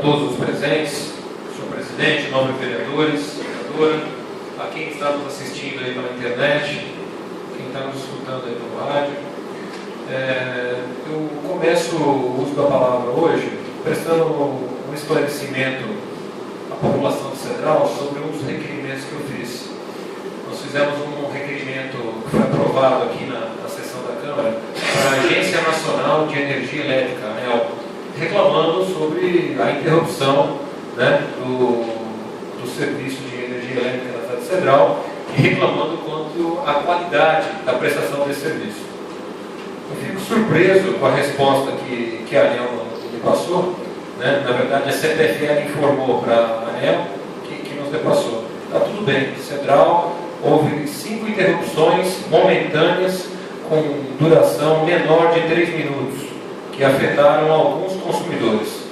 todos os presentes, senhor presidente, nobres vereadores, vereadora, a quem está nos assistindo aí pela internet, quem está nos escutando aí no rádio. Eu começo o uso da palavra hoje prestando um esclarecimento à população de Cedral sobre um dos requerimentos que eu fiz. Nós fizemos um requerimento que foi aprovado aqui na sessão da Câmara para a Agência Nacional de Energia Elétrica, ANEEL, reclamando sobre a interrupção, né, do serviço de energia elétrica na cidade de Cedral e reclamando quanto à qualidade da prestação desse serviço. Eu fico surpreso com a resposta que a ANEEL me passou, né? Na verdade, a CPFL informou para a ANEEL que nos repassou. Está tudo bem, Cedral, houve 5 interrupções momentâneas com duração menor de 3 minutos, que afetaram alguns consumidores.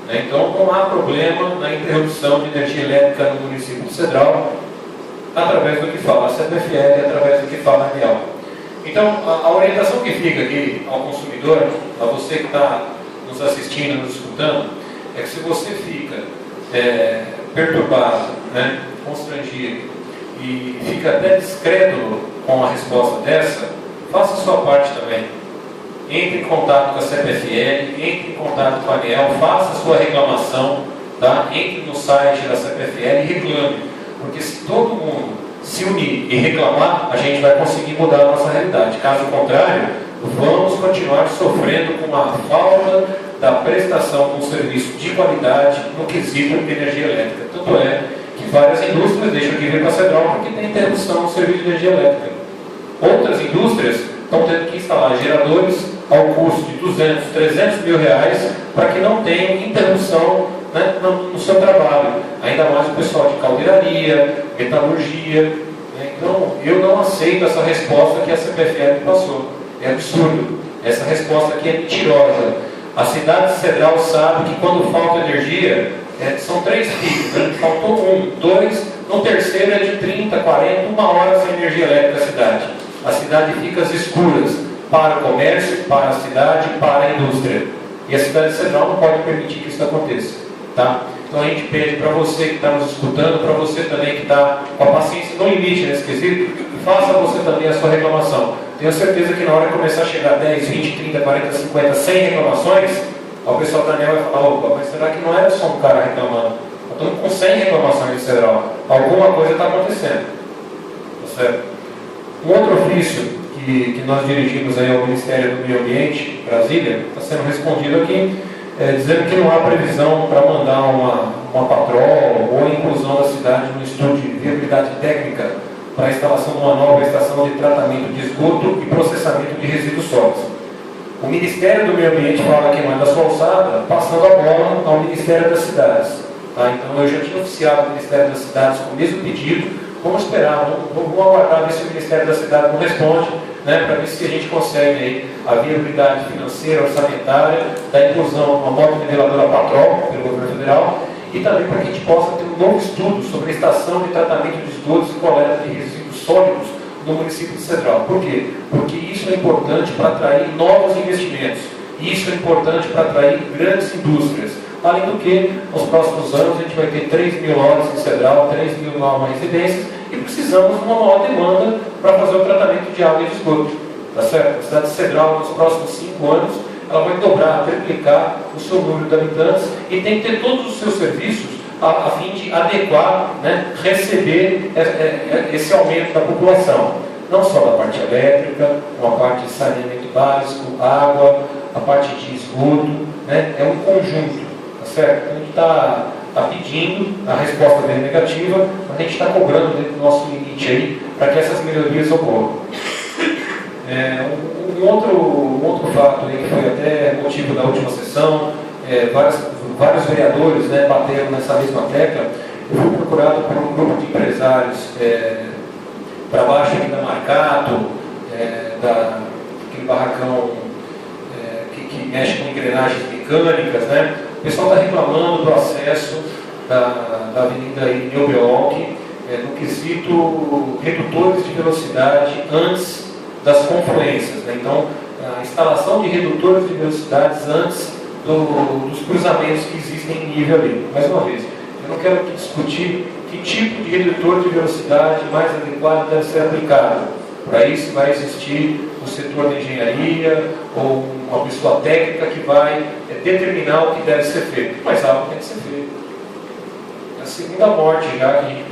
Então, não há problema na interrupção de energia elétrica no município de Cedral, através do que fala a CPFL, através do que fala a ANEEL. Então, a orientação que fica aqui ao consumidor, a você que está nos assistindo, nos escutando, é que se você fica perturbado, né, constrangido, e fica até discreto com a resposta dessa, faça a sua parte também. Entre em contato com a CPFL, entre em contato com a ANEEL, faça a sua reclamação, tá? Entre no site da CPFL e reclame. Porque se todo mundo se unir e reclamar, a gente vai conseguir mudar a nossa realidade. Caso contrário, vamos continuar sofrendo com a falta da prestação de um serviço de qualidade no quesito de energia elétrica. Tanto é que várias indústrias deixam de vir para a Cedral porque tem interrupção no serviço de energia elétrica. Outras indústrias estão tendo que instalar geradores ao custo de 200, 300 mil reais para que não tenham interrupção, né, no seu trabalho. Ainda mais o pessoal de caldeiraria, metalurgia. Né? Então, eu não aceito essa resposta que a CPFL passou. É absurdo. Essa resposta aqui é mentirosa. A cidade de Cedral sabe que quando falta energia, são 3 picos. Né? Faltou 1, 2, no terceiro é de 30, 40, 1 hora sem energia elétrica na cidade. A cidade fica às escuras para o comércio, para a cidade, para a indústria. E a cidade de Cedral não pode permitir que isso aconteça. Tá? Então a gente pede para você que está nos escutando, para você também que está com a paciência no limite nesse quesito, faça você também a sua reclamação. Tenho certeza que na hora que começar a chegar 10, 20, 30, 40, 50, 100 reclamações, o pessoal da ANEEL vai falar: opa, mas será que não era só um cara reclamando? Nós estamos com 100 reclamações de Cedral. Alguma coisa está acontecendo. Tá certo? Um outro ofício que nós dirigimos aí ao Ministério do Meio Ambiente, Brasília, está sendo respondido aqui, dizendo que não há previsão para mandar uma patrol ou a inclusão da cidade no estudo de viabilidade técnica para a instalação de uma nova estação de tratamento de esgoto e processamento de resíduos sólidos. O Ministério do Meio Ambiente fala que manda a sua alçada, passando a bola ao Ministério das Cidades. Tá? Então eu já tinha oficiado o Ministério das Cidades com o mesmo pedido. Vamos esperar, vamos aguardar ver se o Ministério da Cidade não responde, né, para ver se a gente consegue aí a viabilidade financeira, orçamentária, da inclusão de uma moto-niveladora patrol pelo governo federal e também para que a gente possa ter um novo estudo sobre a estação de tratamento de esgotos e coleta de resíduos sólidos no município de Cedral. Por quê? Porque isso é importante para atrair novos investimentos. Isso é importante para atrair grandes indústrias. Além do que, nos próximos anos, a gente vai ter 3 mil horas em Cedral, 3 mil novas residências e precisamos de uma maior demanda para fazer o tratamento de água e de esgoto. Tá certo? A cidade de Cedral, nos próximos 5 anos, ela vai dobrar, triplicar o seu número de habitantes e tem que ter todos os seus serviços a fim de adequar, né, receber esse aumento da população. Não só da parte elétrica, uma parte de saneamento básico, água, a parte de esgoto, né, é um conjunto. Certo? A gente está pedindo, a resposta dele é negativa, mas a gente está cobrando dentro do nosso limite aí para que essas melhorias ocorram. Um outro fato aí que foi até motivo da última sessão, vários vereadores, né, bateram nessa mesma tecla. Eu fui procurado por um grupo de empresários para baixo aqui da Marcato, aquele barracão que mexe com engrenagens mecânicas, né? O pessoal está reclamando do acesso da avenida Neubiolk no quesito redutores de velocidade antes das confluências. Né? Então, a instalação de redutores de velocidades antes dos cruzamentos que existem em nível ali. Mais uma vez, eu não quero aqui discutir que tipo de redutor de velocidade mais adequado deve ser aplicado. Para isso vai existir o setor da engenharia ou uma pessoa técnica que vai determinar o que deve ser feito. Mas algo tem que ser feito. A segunda morte já que a gente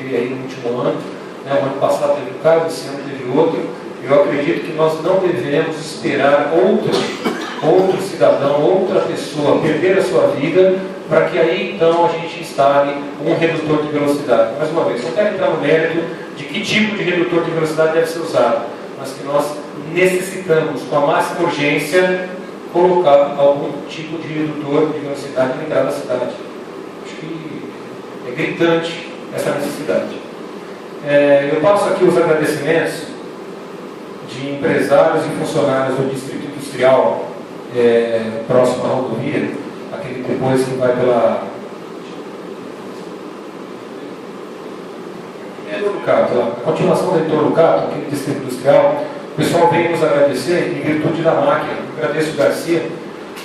vê aí no último ano, né, o ano passado teve um caso, esse ano teve outro. Eu acredito que nós não devemos esperar outro cidadão, outra pessoa perder a sua vida para que aí então a gente instale um redutor de velocidade. Mais uma vez, não quero entrar no mérito de que tipo de redutor de velocidade deve ser usado, mas que nós necessitamos, com a máxima urgência, colocar algum tipo de redutor de velocidade na entrada da cidade. Acho que é gritante essa necessidade. Eu passo aqui os agradecimentos de empresários e funcionários do Distrito Industrial próximo à rodovia, aquele depois que vai pela a continuação da Heitor Lucato, aquele Distrito Industrial. O pessoal veio nos agradecer em virtude da máquina. Eu agradeço o Garcia.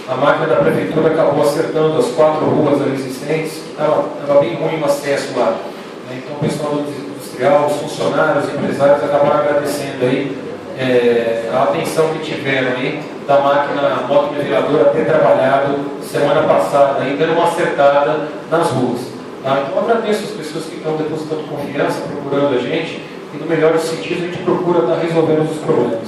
A máquina da prefeitura acabou acertando as 4 ruas ali existentes. Estava bem ruim o acesso lá. Então o pessoal do Distrito Industrial, os funcionários, os empresários acabaram agradecendo aí a atenção que tiveram aí da máquina moto-niveladora ter trabalhado semana passada, aí dando uma acertada nas ruas. Tá? Então eu agradeço as pessoas que estão depositando confiança, procurando a gente, e no melhor dos sentidos a gente procura estar resolvendo os problemas.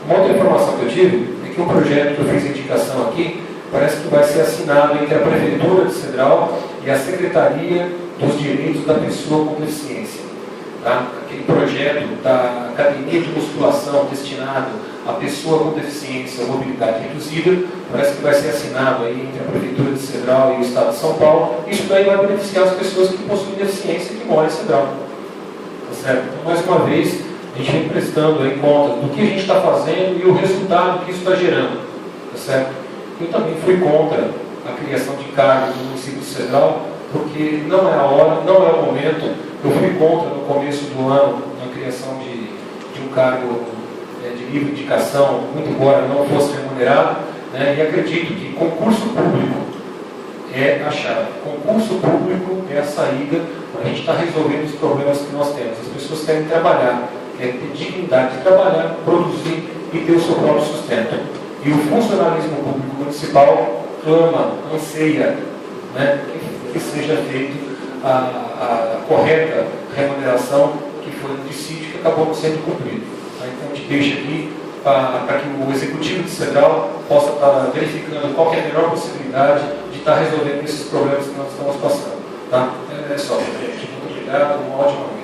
Uma outra informação que eu tive é que o projeto que eu fiz indicação aqui parece que vai ser assinado entre a Prefeitura de Cedral e a Secretaria dos Direitos da Pessoa com Deficiência. Tá? Aquele projeto da academia de musculação destinado à pessoa com deficiência ou mobilidade reduzida, parece que vai ser assinado aí entre a Prefeitura de Cedral e o Estado de São Paulo. Isso daí vai beneficiar as pessoas que possuem deficiência e que moram em Cedral. Tá certo? Então, mais uma vez, a gente vem prestando aí conta do que a gente está fazendo e o resultado que isso está gerando. Tá certo? Eu também fui contra a criação de cargos no município de Cedral, porque não é a hora, não é o momento. Eu fui contra no começo do ano a criação de um cargo de livre indicação, muito embora não fosse remunerado, né, e acredito que concurso público é a chave. Concurso público é a saída para a gente estar resolvendo os problemas que nós temos. As pessoas querem trabalhar, querem ter dignidade de trabalhar, produzir e ter o seu próprio sustento. E o funcionalismo público municipal clama, anseia, né, que seja feito a correta remuneração que foi um dissídio que acabou não sendo cumprido. Então a gente deixa aqui para que o Executivo de Cedral possa estar verificando qual que é a melhor possibilidade de estar resolvendo esses problemas que nós estamos passando. Tá? É só, gente. Muito obrigado, uma ótima noite.